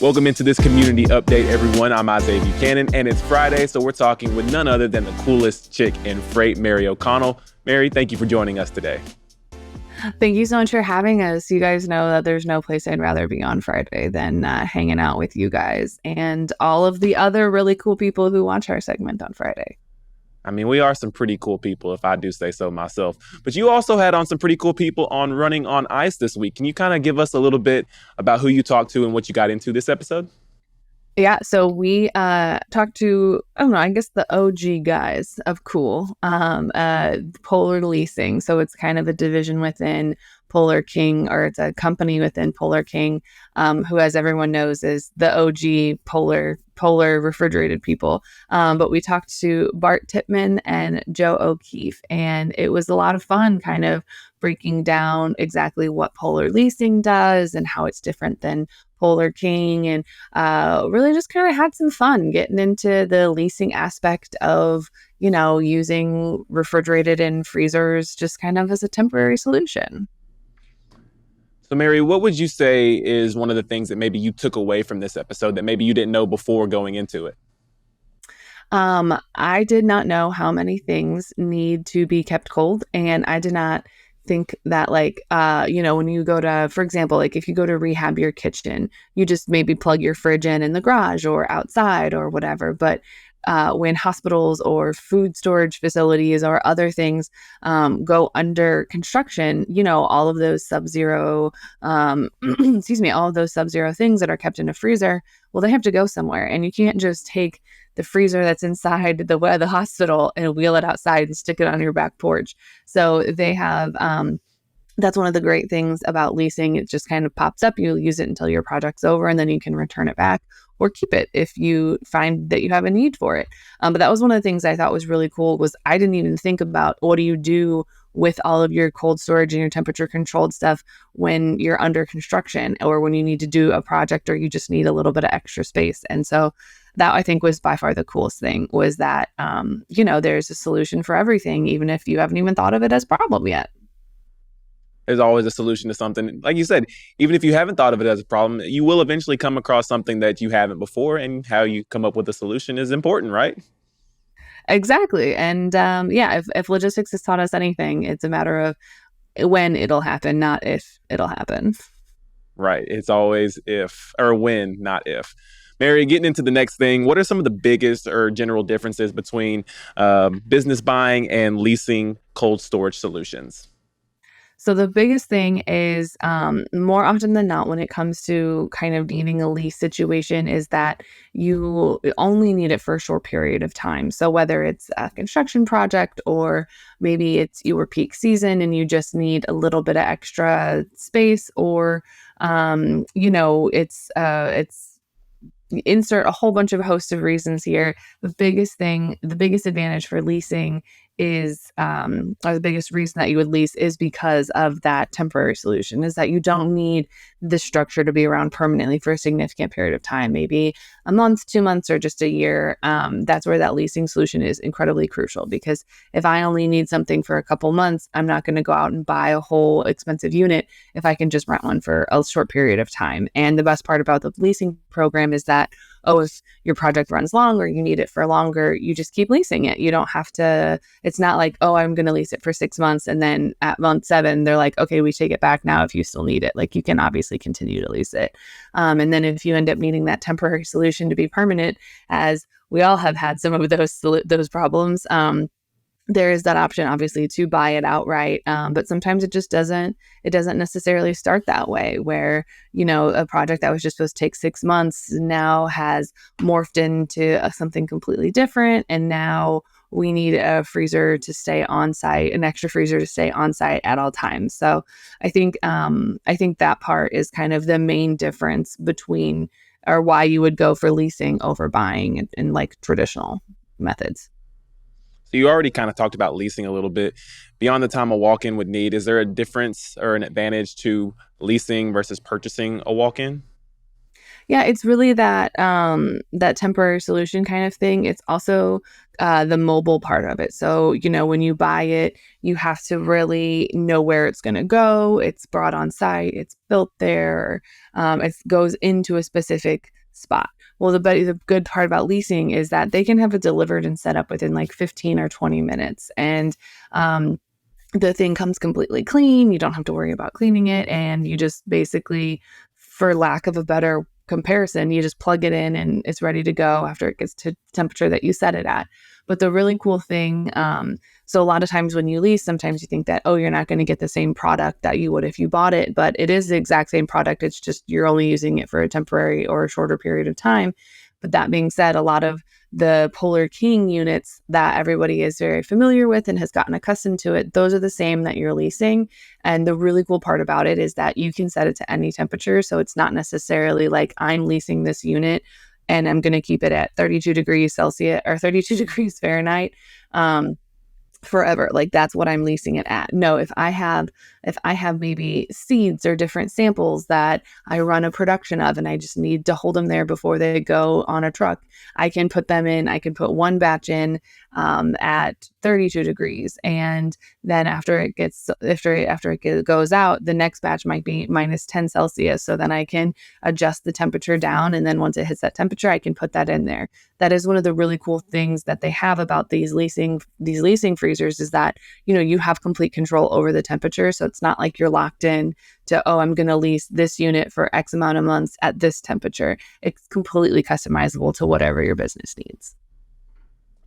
Welcome into this community update, everyone. I'm Isaiah Buchanan, and it's Friday, so we're talking with none other than the coolest chick in freight, Mary O'Connell. Mary, thank you for joining us today. Thank you so much for having us. You guys know that there's no place I'd rather be on Friday than hanging out with you guys and all of the other really cool people who watch our segment on Friday. I mean, we are some pretty cool people, if I do say so myself. But you also had on some pretty cool people on Running on Ice this week. Can you kind of give us a little bit about who you talked to and what you got into this episode? Yeah, so we talked to, I guess the OG guys of Cool, Polar Leasing. So it's kind of a division within Polar King, or it's a company within Polar King, who, as everyone knows, is the OG Polar Refrigerated people. But we talked to Bart Tipman and Joe O'Keefe, and it was a lot of fun kind of breaking down exactly what Polar Leasing does and how it's different than Polar King, and really just kind of had some fun getting into the leasing aspect of, using refrigerated and freezers just kind of as a temporary solution. So, Mary, what would you say is one of the things that maybe you took away from this episode that maybe you didn't know before going into it? I did not know how many things need to be kept cold, and I did not think that when you go to, for example, like if you go to rehab your kitchen, you just maybe plug your fridge in the garage or outside or whatever. But when hospitals or food storage facilities or other things go under construction, all of those sub-zero, all of those sub-zero things that are kept in a freezer, well, they have to go somewhere. And you can't just take the freezer that's inside the hospital and wheel it outside and stick it on your back porch. So they have, that's one of the great things about leasing. It just kind of pops up. You use it until your project's over, and then you can return it back or keep it if you find that you have a need for it. But that was one of the things I thought was really cool, was I didn't even think about what do you do with all of your cold storage and your temperature controlled stuff when you're under construction or when you need to do a project or you just need a little bit of extra space. And so that, I think, was by far the coolest thing, was that, there's a solution for everything, even if you haven't even thought of it as a problem yet. There's always a solution to something. Like you said, even if you haven't thought of it as a problem, you will eventually come across something that you haven't before, and how you come up with a solution is important, right? Exactly. And if logistics has taught us anything, it's a matter of when it'll happen, not if it'll happen. Right. It's always if, or when, not if. Mary, getting into the next thing, what are some of the biggest or general differences between business buying and leasing cold storage solutions? So the biggest thing is, more often than not, when it comes to kind of needing a lease situation, is that you only need it for a short period of time. So whether it's a construction project or maybe it's your peak season and you just need a little bit of extra space, or it's insert a whole bunch of host of reasons here. The biggest advantage for leasing is, or the biggest reason that you would lease is because of that temporary solution, is that you don't need the structure to be around permanently for a significant period of time, maybe a month, 2 months, or just a year. That's where that leasing solution is incredibly crucial, because if I only need something for a couple months, I'm not going to go out and buy a whole expensive unit if I can just rent one for a short period of time. And the best part about the leasing program is that, if your project runs long or you need it for longer, you just keep leasing it. You don't have to, it's not like, I'm going to lease it for 6 months, and then at month 7, they're like, okay, we take it back now if you still need it. Like, you can obviously continue to lease it. And then if you end up needing that temporary solution to be permanent, as we all have had some of those problems, there is that option, obviously, to buy it outright. But sometimes it just doesn't necessarily start that way, where, a project that was just supposed to take 6 months now has morphed into something completely different. And now we need a freezer to stay on site, an extra freezer to stay on site at all times. So I think that part is kind of the main difference between, or why you would go for leasing over buying in like traditional methods. So you already kind of talked about leasing a little bit. Beyond the time a walk-in would need, is there a difference or an advantage to leasing versus purchasing a walk-in? Yeah, it's really that temporary solution kind of thing. It's also the mobile part of it. So, when you buy it, you have to really know where it's going to go. It's brought on site, it's built there, it goes into a specific spot. Well, the good part about leasing is that they can have it delivered and set up within like 15 or 20 minutes. And the thing comes completely clean. You don't have to worry about cleaning it. And you just basically, for lack of a better comparison, you just plug it in and it's ready to go after it gets to temperature that you set it at. But the really cool thing, so a lot of times when you lease, sometimes you think that, oh, you're not going to get the same product that you would if you bought it, but it is the exact same product. It's just you're only using it for a temporary or a shorter period of time. But that being said, a lot of the Polar King units that everybody is very familiar with and has gotten accustomed to it, those are the same that you're leasing. And the really cool part about it is that you can set it to any temperature. So it's not necessarily like I'm leasing this unit and I'm going to keep it at 32 degrees Celsius or 32 degrees Fahrenheit. Forever, like that's what I'm leasing it at. No, if I have maybe seeds or different samples that I run a production of and I just need to hold them there before they go on a truck, I can put them in. I can put one batch in at 32 degrees, and then after it goes out, the next batch might be minus 10 Celsius. So then I can adjust the temperature down, and then once it hits that temperature, I can put that in there. That is one of the really cool things that they have about these leasing freezers is that, you have complete control over the temperature. So it's not like you're locked in to, oh, I'm going to lease this unit for X amount of months at this temperature. It's completely customizable to whatever your business needs.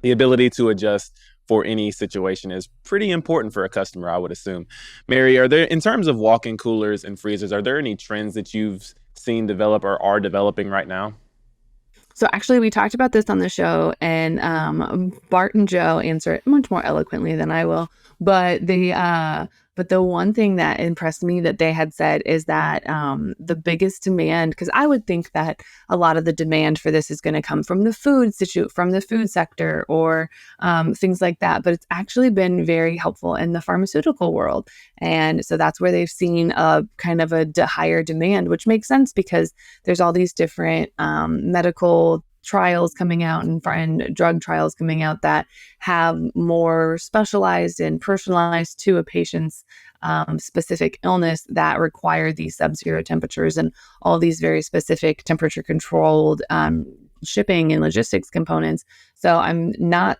The ability to adjust for any situation is pretty important for a customer, I would assume. Mary, are there, in terms of walk-in coolers and freezers, are there any trends that you've seen develop or are developing right now? So actually, we talked about this on the show, and Bart and Joe answer it much more eloquently than I will. But the one thing that impressed me that they had said is that the biggest demand, because I would think that a lot of the demand for this is going to come from from the food sector or things like that. But it's actually been very helpful in the pharmaceutical world, and so that's where they've seen a kind of a higher demand, which makes sense because there's all these different medical trials coming out and drug trials coming out that have more specialized and personalized to a patient's specific illness that require these sub-zero temperatures and all these very specific temperature controlled shipping and logistics components. So I'm not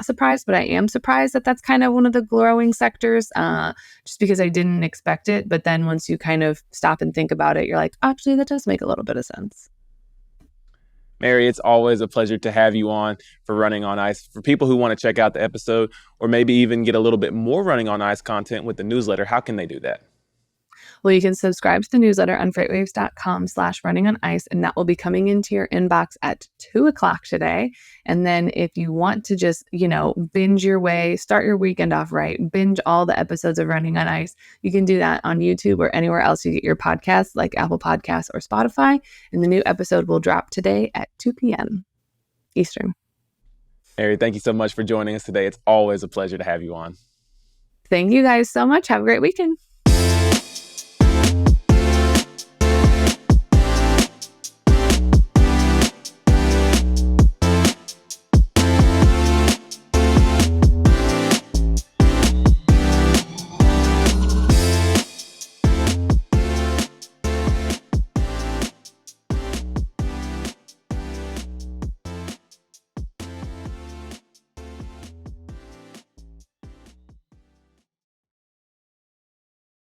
surprised, but I am surprised that that's kind of one of the growing sectors, just because I didn't expect it. But then once you kind of stop and think about it, you're like, actually, that does make a little bit of sense. Mary, it's always a pleasure to have you on for Running on Ice. For people who want to check out the episode or maybe even get a little bit more Running on Ice content with the newsletter, how can they do that? Well, you can subscribe to the newsletter on freightwaves.com/running on ice, and that will be coming into your inbox at 2 o'clock today. And then if you want to just, binge your way, start your weekend off right, binge all the episodes of Running on Ice, you can do that on YouTube or anywhere else you get your podcasts, like Apple Podcasts or Spotify. And the new episode will drop today at 2 p.m. Eastern. Mary, thank you so much for joining us today. It's always a pleasure to have you on. Thank you guys so much. Have a great weekend.